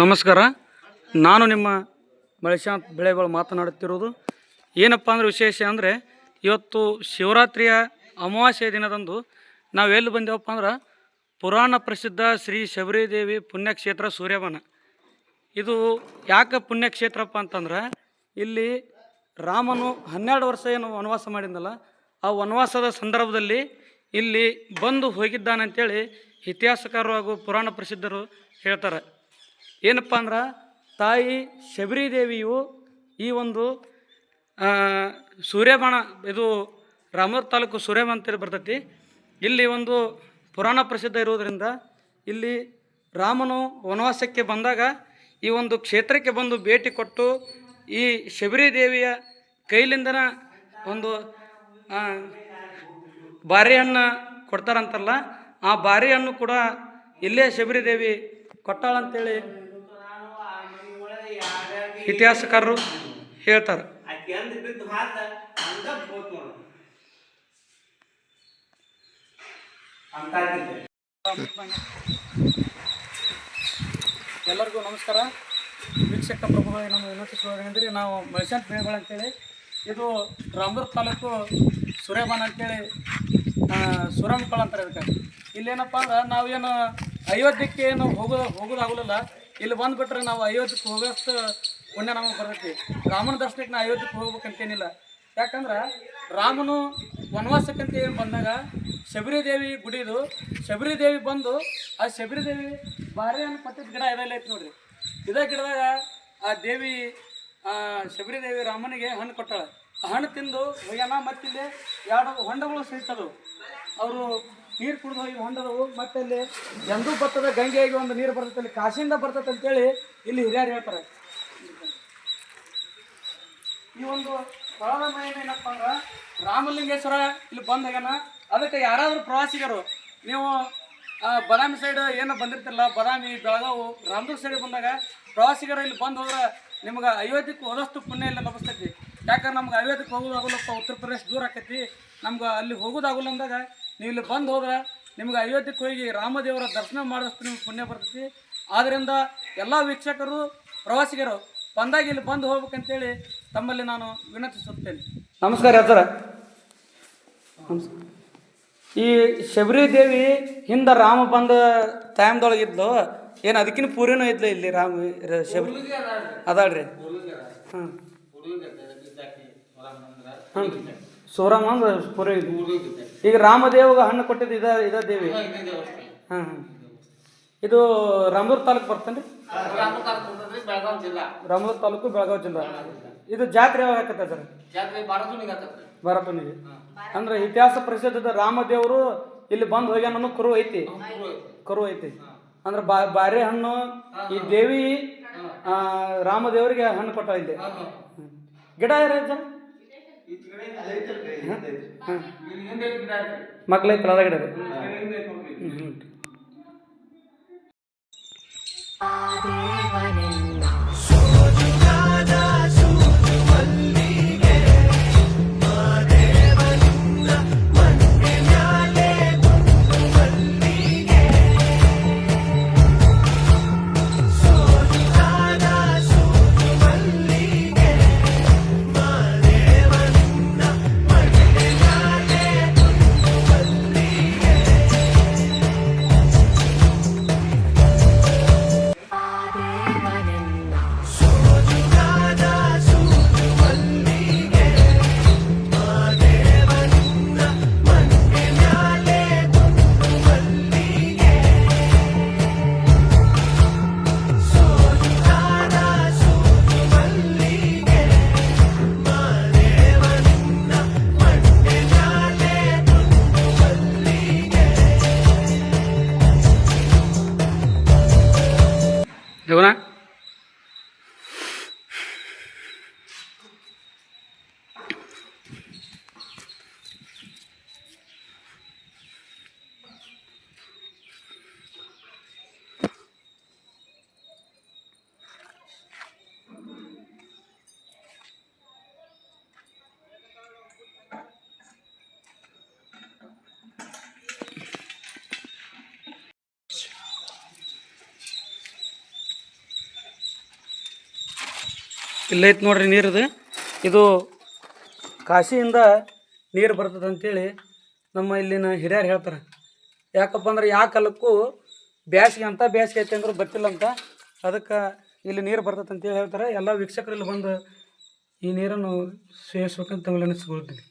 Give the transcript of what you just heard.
ನಮಸ್ಕಾರ. ನಾನು ನಿಮ್ಮ ಮಳಶಾಂತ್ ಬೆಳೆಗಳು ಮಾತನಾಡುತ್ತಿರುವುದು. ಏನಪ್ಪ ಅಂದರೆ ವಿಶೇಷ ಅಂದರೆ ಇವತ್ತು ಶಿವರಾತ್ರಿಯ ಅಮಾವಾಸ್ಯೆ ದಿನದಂದು ನಾವು ಎಲ್ಲಿ ಬಂದೇವಪ್ಪ ಅಂದ್ರೆ ಪುರಾಣ ಪ್ರಸಿದ್ಧ ಶ್ರೀ ಶಬರಿದೇವಿ ಪುಣ್ಯಕ್ಷೇತ್ರ ಸೂರ್ಯಬನ. ಇದು ಯಾಕೆ ಪುಣ್ಯಕ್ಷೇತ್ರಪ್ಪ ಅಂತಂದ್ರೆ ಇಲ್ಲಿ ರಾಮನು 12 ವರ್ಷ ಏನು ವನವಾಸ ಮಾಡಿದ್ನಲ್ಲ, ಆ ವನವಾಸದ ಸಂದರ್ಭದಲ್ಲಿ ಇಲ್ಲಿ ಬಂದು ಹೋಗಿದ್ದಾನಂತೇಳಿ ಇತಿಹಾಸಕಾರರು ಹಾಗೂ ಪುರಾಣ ಪ್ರಸಿದ್ಧರು ಹೇಳ್ತಾರೆ. ಏನಪ್ಪ ಅಂದ್ರೆ ತಾಯಿ ಶಬರಿದೇವಿಯು ಈ ಒಂದು ಸೂರ್ಯಬಾಣ, ಇದು ರಾಮೂರು ತಾಲೂಕು ಸೂರ್ಯಬಾಣ ಅಂತ ಬರ್ತೈತಿ. ಇಲ್ಲಿ ಒಂದು ಪುರಾಣ ಪ್ರಸಿದ್ಧ ಇರುವುದರಿಂದ ಇಲ್ಲಿ ರಾಮನು ವನವಾಸಕ್ಕೆ ಬಂದಾಗ ಈ ಒಂದು ಕ್ಷೇತ್ರಕ್ಕೆ ಬಂದು ಭೇಟಿ ಕೊಟ್ಟು ಈ ಶಬರಿದೇವಿಯ ಕೈಲಿಂದನ ಒಂದು ಬಾರಿಹಣ್ಣು ಕೊಡ್ತಾರಂತಲ್ಲ, ಆ ಬಾರಿಹಣ್ಣು ಕೂಡ ಇಲ್ಲೇ ಶಬರಿದೇವಿ ಕೊಟ್ಟಾಳಂತೇಳಿ ಇತಿಹಾಸಕಾರರು ಹೇಳ್ತಾರೆ. ಎಲ್ಲರಿಗೂ ನಮಸ್ಕಾರ. ವೀಕ್ಷಕ ಪ್ರಭುಗಳಿಗೆ ನಮ್ಮ ವಿನಂತಿಸುವುದೇನೆಂದರೆ, ನಾವು ಮಳಶಾಂತ್ ಬೆಳೆಗಳು ಅಂತೇಳಿ, ಇದು ರಾಮೂರು ತಾಲೂಕು ಸೂರ್ಯಬಾನ ಅಂತೇಳಿ ಸೂರಮಕ್ಕಳ ಅಂತಾರೆ ಇದಕ್ಕೆ. ಇಲ್ಲೇನಪ್ಪ ಅಂದ್ರೆ ನಾವೇನು ಅಯೋಧ್ಯಕ್ಕೆ ಏನು ಹೋಗೋದಾಗಲಿಲ್ಲ, ಇಲ್ಲಿ ಬಂದುಬಿಟ್ರೆ ನಾವು ಅಯೋಧ್ಯಕ್ಕೆ ಹೋಗೋಷ್ಟು ಪುಣ್ಯ ನಮಗೆ ಬರ್ತೈತಿ. ರಾಮನ ದರ್ಶನಕ್ಕೆ ನಾವು ಅಯೋಧ್ಯಕ್ಕೆ ಹೋಗ್ಬೇಕಂತೇನಿಲ್ಲ. ಯಾಕಂದ್ರೆ ರಾಮನು ವನವಾಸಕ್ಕಂತ ಏನು ಬಂದಾಗ ಶಬರಿದೇವಿ ಗುಡಿದು ಶಬರಿದೇವಿ ಬಂದು ಆ ಶಬರಿದೇವಿ ಬಾರಿಯನ್ನು ಪಟ್ಟಿದ ಗಿಡ ಇದೆಲ್ಲ ಐತೆ ನೋಡ್ರಿ. ಇದೇ ಗಿಡದಾಗ ಆ ದೇವಿ ಶಬರಿದೇವಿ ರಾಮನಿಗೆ ಹಣ್ಣು ಕೊಟ್ಟಾಳೆ. ಆ ಹಣ್ಣು ತಿಂದು ಹೋಗ್ಯಾನ. ಮತ್ತಿಲ್ಲಿ 2 ಹೊಂಡಗಳು ಸಹಿತದವು. ಅವರು ನೀರು ಕುಡಿದು ಹೋಗಿ ಹೊಂಡದವು. ಮತ್ತೆ ಅಲ್ಲಿ ಎಂದೂ ಬರ್ತದೆ ಗಂಗೆಯಾಗಿ ಒಂದು ನೀರು ಬರ್ತೈತೆ, ಅಲ್ಲಿ ಕಾಶಿಯಿಂದ ಬರ್ತೈತೆ ಅಂತೇಳಿ ಇಲ್ಲಿ ಹಿರಿಯರು ಹೇಳ್ತಾರೆ. ಈ ಒಂದು ಸ್ಥಳದ ಮಹಿಮೆ ಏನಪ್ಪ ಅಂದ್ರೆ ರಾಮಲಿಂಗೇಶ್ವರ ಇಲ್ಲಿ ಬಂದು ಹೋಗ್ಯಾನ. ಅದಕ್ಕೆ ಯಾರಾದರೂ ಪ್ರವಾಸಿಗರು ನೀವು ಬದಾಮಿ ಸೈಡ್ ಏನು ಬಂದಿರ್ತಿರಲ್ಲ, ಬದಾಮಿ, ಬೆಳಗಾವು, ರಾಮದುರ್ಗ ಸೈಡ್ ಬಂದಾಗ ಪ್ರವಾಸಿಗರು ಇಲ್ಲಿ ಬಂದು ಹೋದ್ರೆ ನಿಮ್ಗೆ ಅಯೋಧ್ಯಕ್ಕೆ ಹೋದಷ್ಟು ಪುಣ್ಯ ಇಲ್ಲ ಲಭಿಸ್ತೈತಿ. ಯಾಕಂದ್ರೆ ನಮ್ಗೆ ಅಯೋಧ್ಯಕ್ಕೆ ಹೋಗೋದಾಗಲ್ಲಪ್ಪ, ಉತ್ತರ ಪ್ರದೇಶ ದೂರ ಆಕೈತಿ, ನಮ್ಗೆ ಅಲ್ಲಿ ಹೋಗೋದಾಗಲ್ಲ ಅಂದಾಗ ನೀವು ಇಲ್ಲಿ ಬಂದು ಹೋದ್ರೆ ನಿಮ್ಗೆ ಅಯೋಧ್ಯಕ್ಕೆ ಹೋಗಿ ರಾಮದೇವರ ದರ್ಶನ ಮಾಡಿದಷ್ಟು ನಿಮ್ಗೆ ಪುಣ್ಯ ಬರ್ತೈತಿ. ಆದ್ದರಿಂದ ಎಲ್ಲ ವೀಕ್ಷಕರು ಪ್ರವಾಸಿಗರು ಬಂದಾಗ ಇಲ್ಲಿ ಬಂದು ಹೋಗ್ಬೇಕಂತೇಳಿ ತಮ್ಮಲ್ಲಿ ನಾನು ವಿನಂತಿಸುತ್ತೇನೆ. ನಮಸ್ಕಾರ ಸರ. ಈ ಶಬರಿದೇವಿ ಹಿಂದೆ ರಾಮ ಬಂದ ಟೈಮ್ದೊಳಗಿದ್ಲು ಏನು, ಅದಕ್ಕಿಂತ ಪೂರಿನೂ ಇದ್ಲು ಇಲ್ಲಿ ಶಬರಿ ಅದಾಳ್ರಿ. ಹಾಂ ಹಾಂ ಸೂರಮ್ಮ ಅಂದ್ರೆ ಪೂರಿ. ಈಗ ರಾಮದೇವಗ ಹಣ್ಣು ಕೊಟ್ಟಿದ್ದು ಇದ ದೇವಿ. ಹಾಂ ಹಾಂ ಇದು ರಾಮೂರು ತಾಲೂಕು ಬರ್ತೇನೆ ರೀ. ರಾಮೂರು ತಾಲೂಕು ಬೆಳಗಾವಿ ಜಿಲ್ಲಾ. ಇದು ಜಾತ್ರೆ ಯಾವಾಗ ಆಕತ್ತೆ ಸರ್? ಬಾರಪ್ಪನಿಗೆ ಅಂದ್ರೆ ಇತಿಹಾಸ ಪ್ರಸಿದ್ಧದ ರಾಮದೇವರು ಇಲ್ಲಿ ಬಂದು ಹೋಗ್ಯಾನ ಕರು ಐತಿ. ಅಂದ್ರೆ ಬಾರಿ ಹಣ್ಣು ಈ ದೇವಿ ರಾಮದೇವರಿಗೆ ಹಣ್ಣು ಕೊಟ್ಟ ಇಲ್ಲಿ. ಗಿಡ ಯಾರ ಮಕ್ಳೈತಿ ಅದ ಗಿಡ. ದೇವನಾ ಇಲ್ಲೈತೆ ನೋಡ್ರಿ ನೀರಿದು. ಇದು ಕಾಶಿಯಿಂದ ನೀರು ಬರ್ತದೆ ಅಂತೇಳಿ ನಮ್ಮ ಇಲ್ಲಿನ ಹಿರಿಯರು ಹೇಳ್ತಾರೆ. ಯಾಕಪ್ಪ ಅಂದ್ರೆ ಯಾವ ಕಾಲಕ್ಕೂ ಬೇಸಿಗೆ ಅಂತ ಬೇಸಿಗೆ ಐತೆ ಅಂದ್ರೆ ಗೊತ್ತಿಲ್ಲ ಅಂತ, ಅದಕ್ಕೆ ಇಲ್ಲಿ ನೀರು ಬರ್ತದೆ ಅಂತೇಳಿ ಹೇಳ್ತಾರೆ. ಎಲ್ಲ ವೀಕ್ಷಕರಲ್ಲಿ ಬಂದು ಈ ನೀರನ್ನು ಸೇವಿಸ್ಬೇಕಂತ ವಿನಂತಿಸಿಕೊಳ್ತೀನಿ.